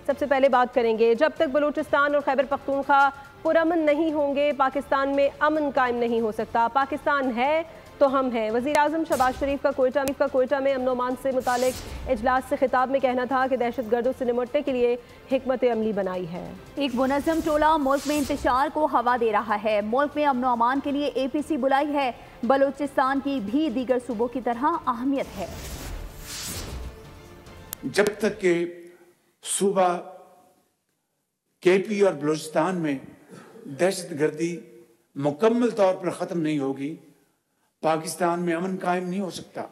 सबसे पहले बात करेंगे, जब तक बलूचिस्तान और खैबर पख्तूनख्वा पुरअमन नहीं होंगे पाकिस्तान में अमन कायम नहीं हो सकता। पाकिस्तान है तो हम हैं। वज़ीर आज़म शहबाज शरीफ का कोयटा में अमन अमान से मुतालिक इजलास से खिताब में कहना था कि दहशतगर्दों से निपटने के लिए हिकमत अमली बनाई है। एक मुनज़्ज़म टोला मुल्क में इंतशार को हवा दे रहा है। मुल्क में अमन अमान के लिए APC बुलाई है। बलूचिस्तान की भी दीगर सूबों की तरह अहमियत है। जब तक के सूबा KP और बलूचिस्तान में दहशतगर्दी मुकम्मल तौर पर ख़त्म नहीं होगी, पाकिस्तान में अमन कायम नहीं हो सकता।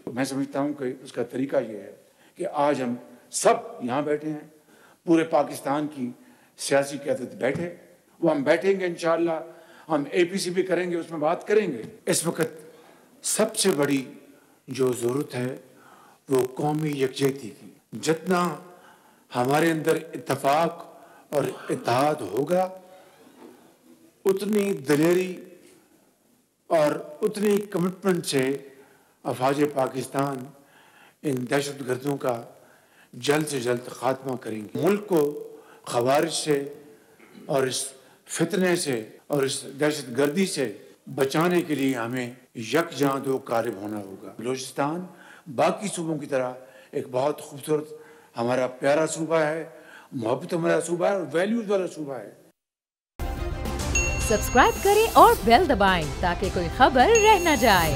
मैं समझता हूँ कि उसका तरीका ये है कि आज हम सब यहाँ बैठे हैं, पूरे पाकिस्तान की सियासी क़यादत बैठे, वो हम बैठेंगे इंशाअल्लाह, हम APC भी करेंगे, उसमें बात करेंगे। इस वक्त सबसे बड़ी जो ज़रूरत है वो कौमी यकजहती की। जितना हमारे अंदर इत्तफाक और इत्तेहाद होगा, उतनी दलेरी और उतनी कमिटमेंट से अफवाज पाकिस्तान इन दहशतगर्दों का जल्द से जल्द खात्मा करेंगे। मुल्क को खवारिज से और इस फितने से और इस दहशतगर्दी से बचाने के लिए हमें यकजां दो कारब होना होगा। बलूचिस्तान बाकी सूबों की तरह एक बहुत खूबसूरत हमारा प्यारा सूबा है, मोहब्बत वाला सूबा है और वैल्यूज वाला सूबा है। सब्सक्राइब करें और बेल दबाएं ताकि कोई खबर रह न जाए।